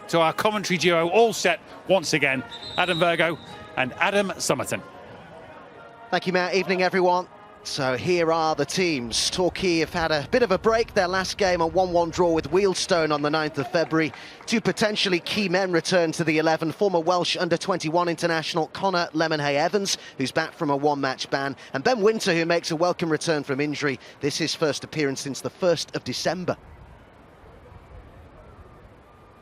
to our commentary duo, all set once again, Adam Virgo and Adam Somerton. Thank you, Matt. Evening, everyone. So here are the teams. Torquay have had a bit of a break. Their last game, a 1-1 draw with Wealdstone on the 9th of February. Two potentially key men return to the 11. Former Welsh under-21 international Connor Lemonhay-Evans, who's back from a one-match ban, and Ben Winter, who makes a welcome return from injury. This is his first appearance since the 1st of December.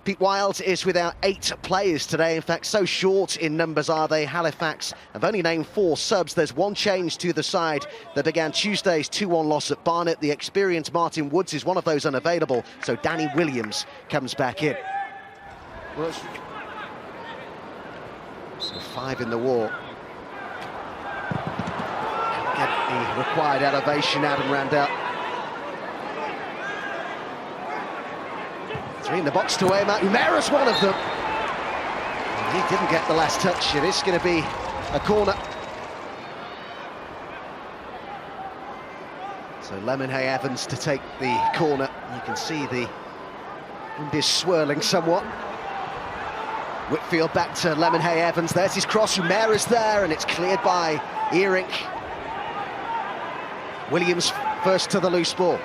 Pete Wild is without 8 players today. In fact, so short in numbers are they. Halifax have only named 4 subs. There's one change to the side that began Tuesday's 2-1 loss at Barnet. The experienced Martin Woods is one of those unavailable, so Danny Williams comes back in. So 5 in the war. Get the required elevation, Adam Randell. 3 in the box to aim at. Umera's one of them. He didn't get the last touch. It is going to be a corner. So Lemonhay-Evans to take the corner. You can see the wind is swirling somewhat. Whitfield back to Lemonhay-Evans. There's his cross. Umera's there, and it's cleared by Earink. Williams first to the loose ball.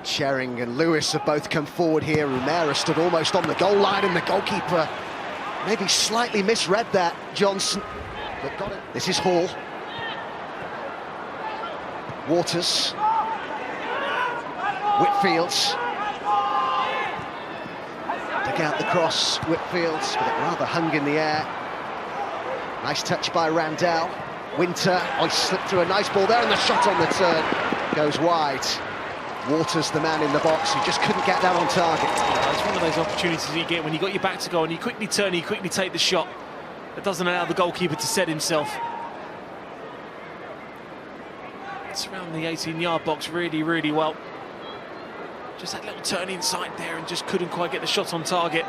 Shering and Lewis have both come forward here. Umera stood almost on the goal line, and the goalkeeper maybe slightly misread that, Johnson. But got it. This is Hall. Waters. Whitfield. Took out the cross, Whitfield, but it rather hung in the air. Nice touch by Randell. Winter, he slipped through a nice ball there, and the shot on the turn goes wide. Waters, the man in the box, who just couldn't get that on target. Yeah, it's one of those opportunities you get when you've got your back to goal and you quickly turn, you quickly take the shot. That doesn't allow the goalkeeper to set himself. It's around the 18-yard box really, really well. Just that little turn inside there and just couldn't quite get the shot on target.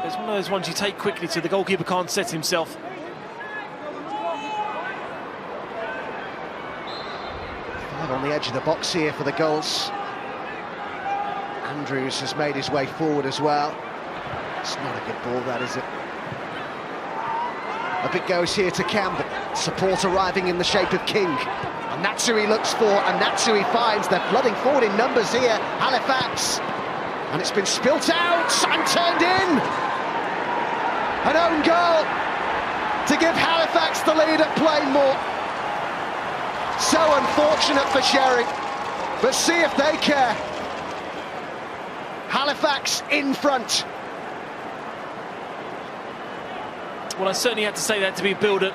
It's one of those ones you take quickly so the goalkeeper can't set himself. On the edge of the box here for the goals. Andrews has made his way forward as well. It's not a good ball, that, is it? A bit goes here to Campbell. Support arriving in the shape of King. And that's who he looks for, and that's who he finds. They're flooding forward in numbers here, Halifax. And it's been spilt out and turned in. An own goal to give Halifax the lead at Plainmoor. So unfortunate for Shering, but see if they care. Halifax in front. Well, I certainly had to say that to be a build-up,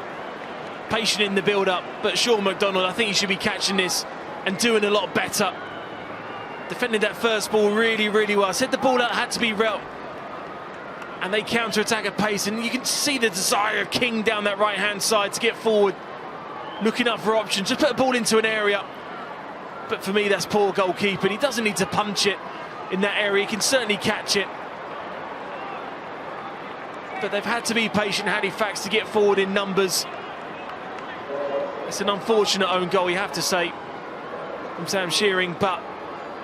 patient in the build-up, but Sean McDonald, I think he should be catching this and doing a lot better. Defended that first ball really, really well. I said the ball out had to be real, and they counter-attack at pace, and you can see the desire of King down that right-hand side to get forward. Looking up for options, just put a ball into an area. But for me, that's poor goalkeeping. He doesn't need to punch it in that area. He can certainly catch it. But they've had to be patient, Halifax, to get forward in numbers. It's an unfortunate own goal, you have to say, from Sam Shearing, but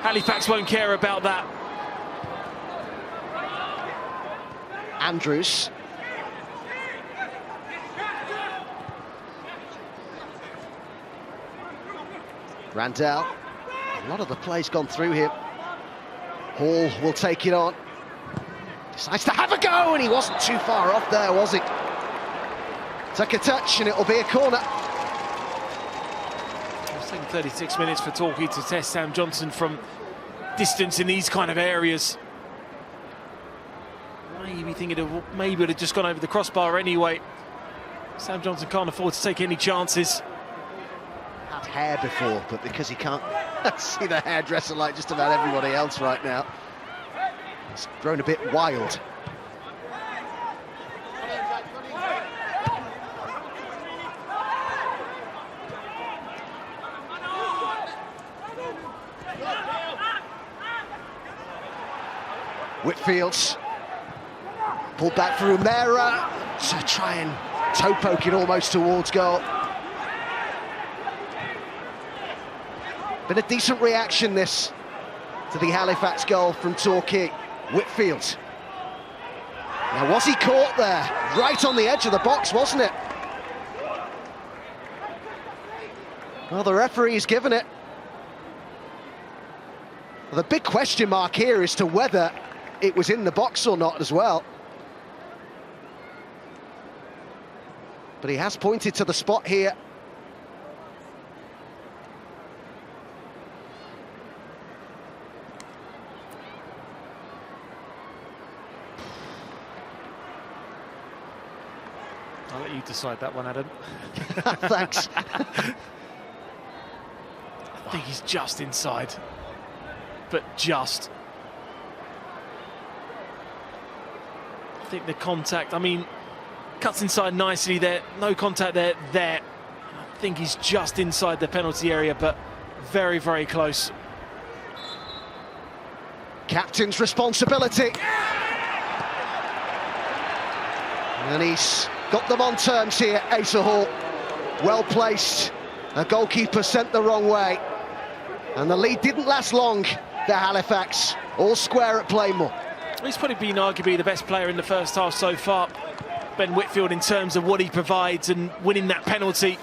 Halifax won't care about that. Andrews. Randell, a lot of the play's gone through here. Hall will take it on. Decides to have a go, and he wasn't too far off there, was he? Took a touch, and it'll be a corner. It's taken 36 minutes for Torquay to test Sam Johnson from distance in these kind of areas. Maybe thinking of maybe it had just gone over the crossbar anyway. Sam Johnson can't afford to take any chances. Had hair before, but because he can't see the hairdresser like just about everybody else right now, it's grown a bit wild. Whitfield pulled back for Umera to try and toe poke it almost towards goal. Been a decent reaction, this, to the Halifax goal from Torquay. Whitfield. Now, was he caught there? Right on the edge of the box, wasn't it? Well, the referee's given it. Well, the big question mark here is to whether it was in the box or not as well. But he has pointed to the spot here. I'll let you decide that one, Adam. Thanks. I think he's just inside, but just. I think the contact, I mean, cuts inside nicely there, no contact there. I think he's just inside the penalty area, but very, very close. Captain's responsibility. And he's got them on terms here, Asa Hall. Well placed. The goalkeeper sent the wrong way. And the lead didn't last long, the Halifax. All square at Plainmoor. He's probably been arguably the best player in the first half so far, Ben Whitfield, in terms of what he provides and winning that penalty.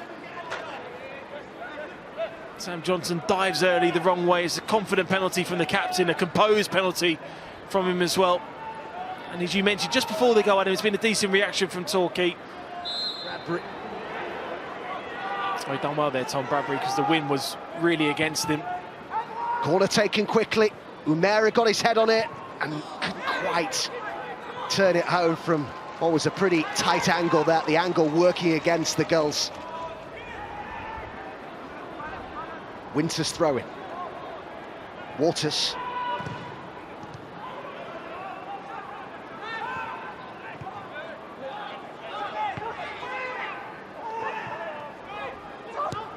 Sam Johnson dives early the wrong way. It's a confident penalty from the captain, a composed penalty from him as well. And as you mentioned, just before the goal, Adam, it's been a decent reaction from Torquay. Bradbury. Oh, he done well there, Tom Bradbury, because the wind was really against him. Corner taken quickly. Umera got his head on it and couldn't quite turn it home from what was a pretty tight angle there. The angle working against the Gulls. Winters throwing. Waters.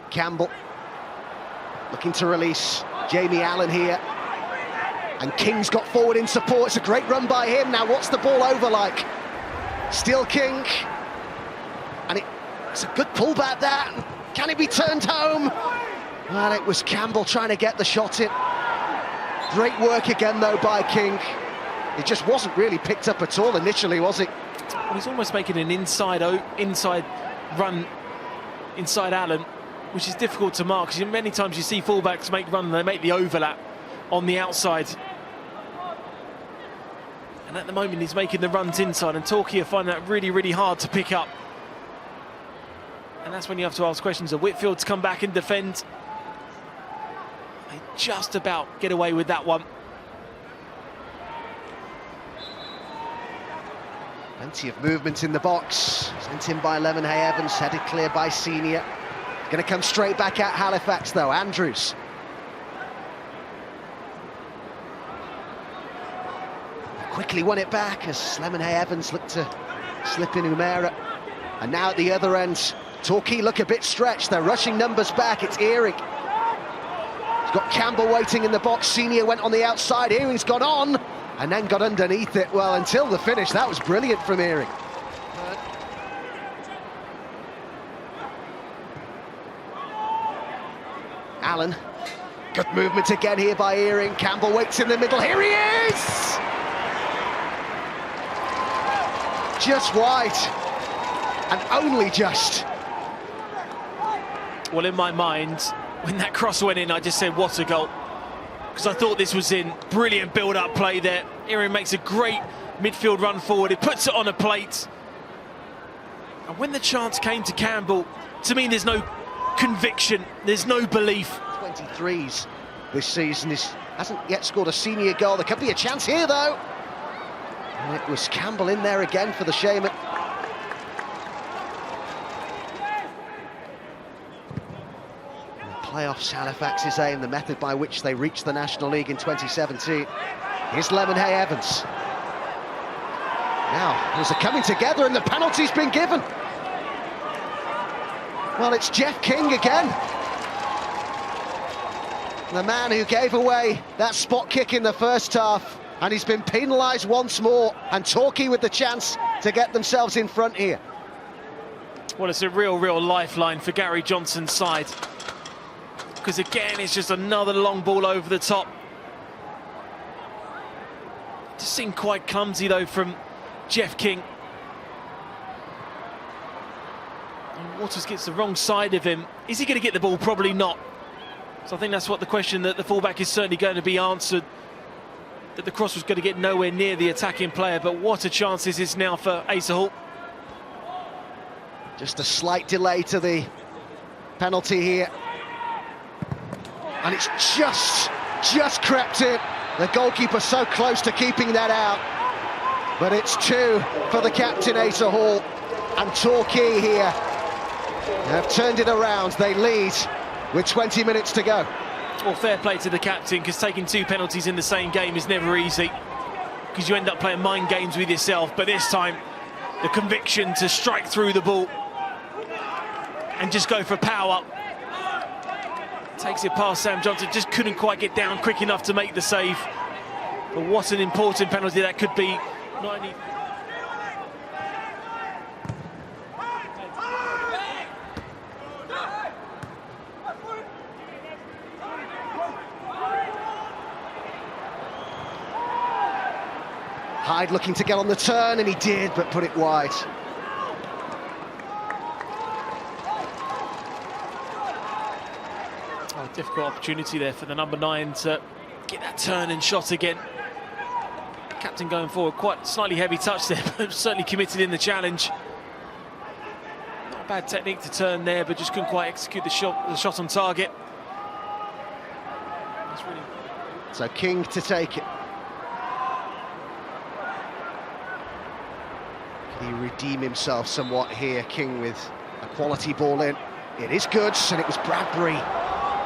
Campbell looking to release Jamie Allen here, and King's got forward in support. It's a great run by him. Now what's the ball over like? Still King, and it's a good pullback there. Can it be turned home? Well, it was Campbell trying to get the shot in. Great work again though by King. It just wasn't really picked up at all initially, was it? Well, he's almost making an inside run inside Allen, which is difficult to mark, because many times you see fullbacks make run and they make the overlap on the outside. And at the moment he's making the runs inside, and Torquay are finding that really, really hard to pick up. And that's when you have to ask questions of Whitfield to come back and defend. They just about get away with that one. Plenty of movement in the box. Sent in by Lemonhay Evans, headed clear by Senior. Going to come straight back at Halifax though, Andrews. Quickly won it back as Lemonhay Evans looked to slip in Umera. And now at the other end, Torquay look a bit stretched. They're rushing numbers back. It's Earing. He's got Campbell waiting in the box. Senior went on the outside. Earing's gone on and then got underneath it. Well, until the finish, that was brilliant from Earing. Allen. Good movement again here by Earing. Campbell waits in the middle. Here he is! Just wide. And only just. Well, in my mind, when that cross went in, I just said, what a goal. Because I thought this was in. Brilliant build-up play there. Earing makes a great midfield run forward. He puts it on a plate. And when the chance came to Campbell, to me, there's no conviction, there's no belief. 23s this season, hasn't yet scored a senior goal. There could be a chance here though, and it was Campbell in there again for the Shaman. In the playoffs, Halifax's aim, the method by which they reached the National League in 2017. Here's Lemonhay Evans. Now there's a coming together and the penalty's been given. Well, it's Jeff King again. The man who gave away that spot kick in the first half, and he's been penalised once more, and Torquay with the chance to get themselves in front here. Well, it's a real lifeline for Gary Johnson's side. because again, it's just another long ball over the top. Just seemed quite clumsy though from Jeff King. And Waters gets the wrong side of him. Is he going to get the ball? Probably not. So I think that's what the question that the fullback is certainly going to be answered. That the cross was going to get nowhere near the attacking player, but what a chance this is now for Asa Hall. Just a slight delay to the penalty here. And it's just crept in. The goalkeeper so close to keeping that out. But it's 2 for the captain, Asa Hall. And Torquay here have turned it around. They lead with 20 minutes to go. Well, fair play to the captain, because taking 2 penalties in the same game is never easy, because you end up playing mind games with yourself. But this time, the conviction to strike through the ball and just go for power. Takes it past Sam Johnson, just couldn't quite get down quick enough to make the save. But what an important penalty that could be. Not only Hyde looking to get on the turn, and he did, but put it wide. Oh, difficult opportunity there for the number 9 to get that turn and shot again. Captain going forward, quite slightly heavy touch there, but certainly committed in the challenge. Not a bad technique to turn there, but just couldn't quite execute the shot on target. Really... So King to take it. Can he redeem himself somewhat here? King with a quality ball in. It is good, and it was Bradbury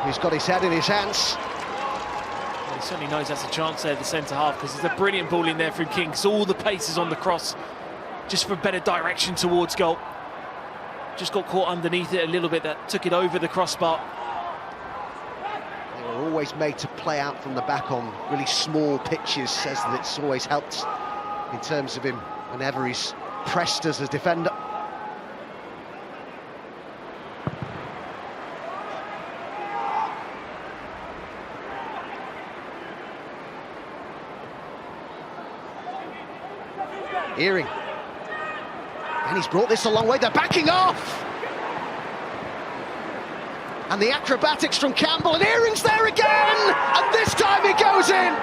who's got his head in his hands. Well, he certainly knows that's a chance there, the centre-half, because there's a brilliant ball in there from King. So all the pace is on the cross, just for better direction towards goal. Just got caught underneath it a little bit, that took it over the crossbar. They were always made to play out from the back on really small pitches, says that it's always helped in terms of him whenever he's pressed as a defender. Earing. And he's brought this a long way. They're backing off. And the acrobatics from Campbell, and Earing's there again! And this time he goes in!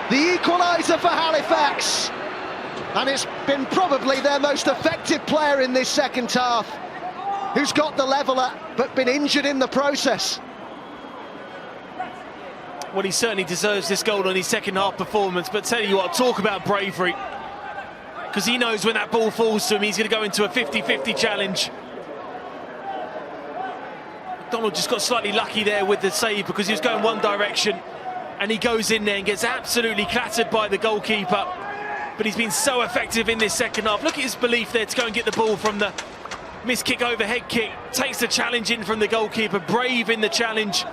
The equaliser for Halifax. And it's been probably their most effective player in this second half, who's got the leveller, but been injured in the process. Well, he certainly deserves this goal on his second half performance, but tell you what, talk about bravery, because he knows when that ball falls to him, he's going to go into a 50-50 challenge. McDonald just got slightly lucky there with the save, because he was going one direction, and he goes in there and gets absolutely clattered by the goalkeeper. But he's been so effective in this second half. Look at his belief there to go and get the ball from the missed kick, overhead kick. Takes the challenge in from the goalkeeper, brave in the challenge,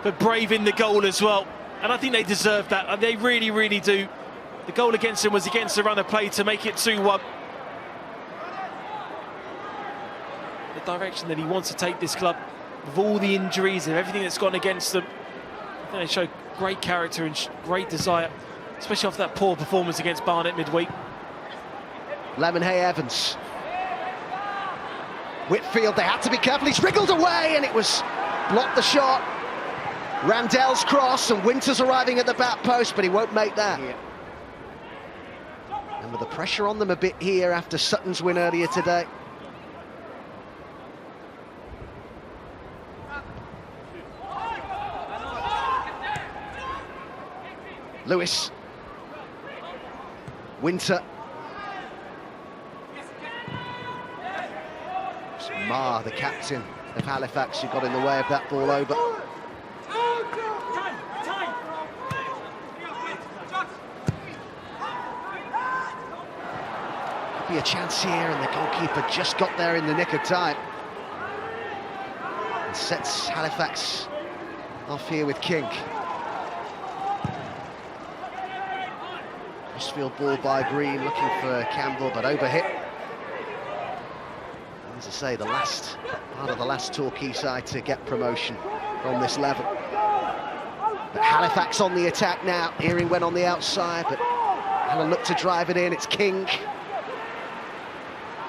but brave in the goal as well. And I think they deserve that, and they really, really do. The goal against him was against the run of play to make it 2-1. The direction that he wants to take this club, with all the injuries and everything that's gone against them, I think they show great character and great desire, especially after that poor performance against Barnet midweek. Lemonhay Evans. Whitfield, they had to be careful. He's wriggled away, and it was blocked the shot. Randell's cross, and Winters arriving at the back post, but he won't make that. And with the pressure on them a bit here after Sutton's win earlier today. Lewis. Winter. It's Marr, the captain of Halifax, who got in the way of that ball over. Could be a chance here, and the goalkeeper just got there in the nick of time. And sets Halifax off here with King. Crossfield ball by Green, looking for Campbell, but overhit. As I say, the last part of the last Torquay side to get promotion from this level. But Halifax on the attack now. Earing went on the outside, but Alan looked to drive it in. It's King.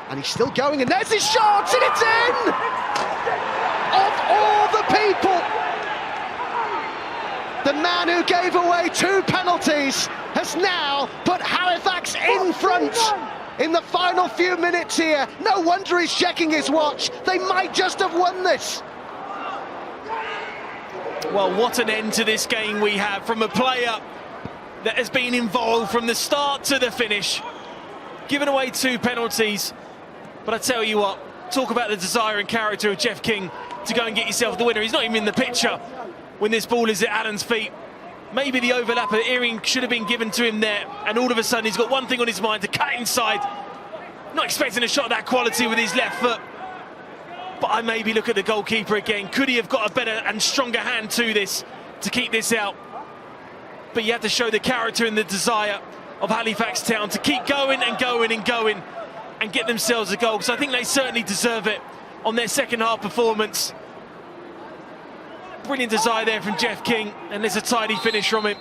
And he's still going, and there's his shot, and it's in! Of all the people, the man who gave away 2 penalties has now put Halifax in front in the final few minutes here. No wonder he's checking his watch. They might just have won this. Well, what an end to this game we have from a player that has been involved from the start to the finish. Given away 2 penalties, but I tell you what, talk about the desire and character of Jeff King to go and get yourself the winner. He's not even in the picture when this ball is at Alan's feet. Maybe the overlap of Earing should have been given to him there, and all of a sudden he's got one thing on his mind, to cut inside. Not expecting a shot of that quality with his left foot. But I maybe look at the goalkeeper again. Could he have got a better and stronger hand to this to keep this out? But you have to show the character and the desire of Halifax Town to keep going and going and going and get themselves a goal. So I think they certainly deserve it on their second half performance. Brilliant desire there from Jeff King, and there's a tidy finish from him.